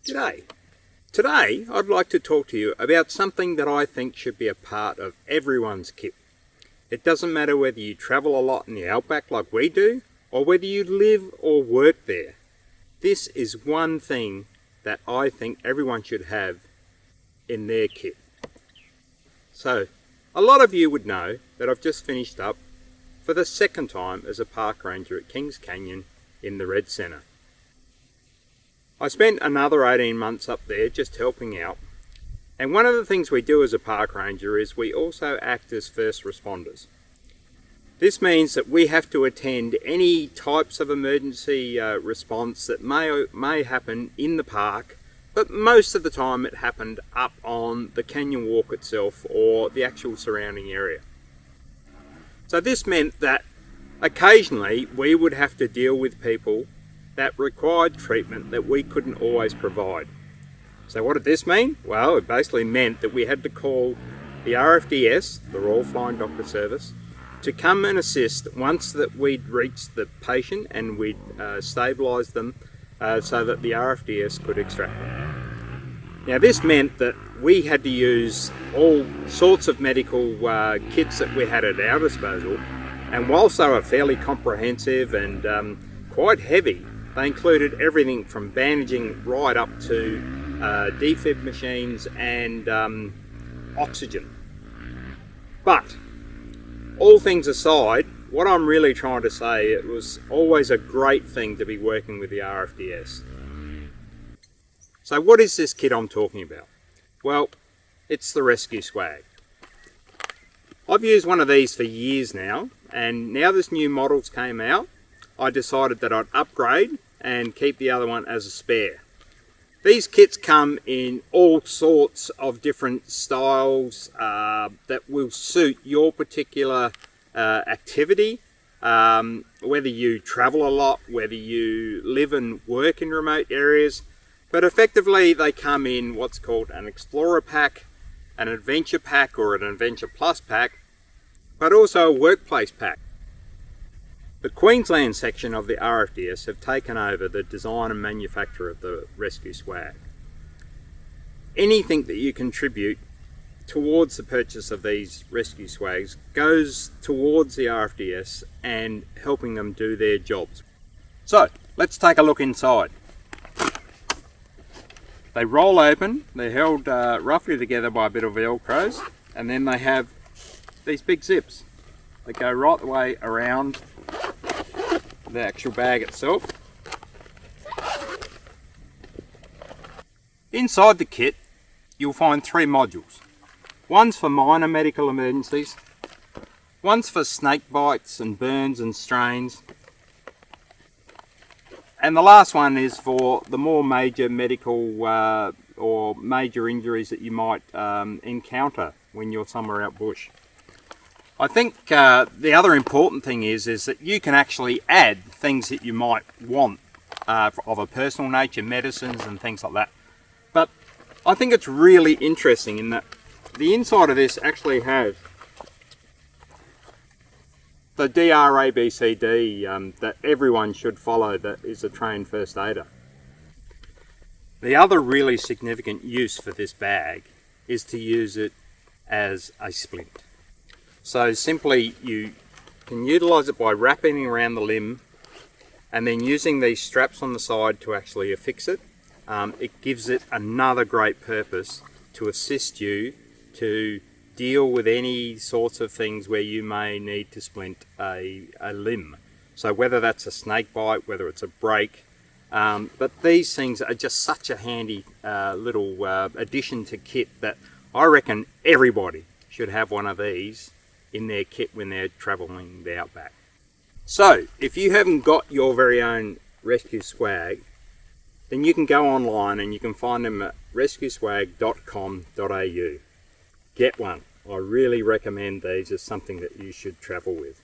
G'day. Today I'd like to talk to you about something that I think should be a part of everyone's kit. It doesn't matter whether you travel a lot in the outback like we do, or whether you live or work there. This is one thing that I think everyone should have in their kit. So, a lot of you would know that I've just finished up for the second time as a park ranger at Kings Canyon in the Red Centre. I spent another 18 months up there just helping out, and one of the things we do as a park ranger is we also act as first responders. This means that we have to attend any types of emergency response that may happen in the park, but most of the time it happened up on the canyon walk itself or the actual surrounding area. So this meant that occasionally we would have to deal with people that required treatment that we couldn't always provide. So what did this mean? Well, it basically meant that we had to call the RFDS, the Royal Flying Doctor Service, to come and assist once that we'd reached the patient and we'd stabilised them so that the RFDS could extract them. Now this meant that we had to use all sorts of medical kits that we had at our disposal, and whilst they were fairly comprehensive and quite heavy, they included everything from bandaging right up to defib machines and oxygen. But all things aside, what I'm really trying to say, it was always a great thing to be working with the RFDS. So what is this kit I'm talking about? Well, it's the Rescue Swag. I've used one of these for years now, and now this new models came out, I decided that I'd upgrade and keep the other one as a spare. These kits come in all sorts of different styles that will suit your particular activity, whether you travel a lot, whether you live and work in remote areas, but effectively they come in what's called an Explorer pack, an Adventure pack or an Adventure Plus pack, but also a Workplace pack. The Queensland section of the RFDS have taken over the design and manufacture of the Rescue Swag. Anything that you contribute towards the purchase of these Rescue Swags goes towards the RFDS and helping them do their jobs. So, let's take a look inside. They roll open, they're held roughly together by a bit of Velcros, and then they have these big zips that go right the way around the actual bag itself. Inside the kit you'll find 3 modules. One's for minor medical emergencies, one's for snake bites and burns and strains, and the last one is for the more major medical or major injuries that you might encounter when you're somewhere out bush. I think the other important thing is that you can actually add things that you might want of a personal nature, medicines and things like that. But I think it's really interesting in that the inside of this actually has the DRABCD that everyone should follow that is a trained first aider. The other really significant use for this bag is to use it as a splint. So simply you can utilise it by wrapping around the limb and then using these straps on the side to actually affix it. It gives it another great purpose to assist you to deal with any sorts of things where you may need to splint a limb. So whether that's a snake bite, whether it's a break, but these things are just such a handy little addition to kit that I reckon everybody should have one of these in their kit when they're travelling the outback. So if you haven't got your very own Rescue Swag, then you can go online and you can find them at rescueswag.com.au. Get one. I really recommend these as something that you should travel with.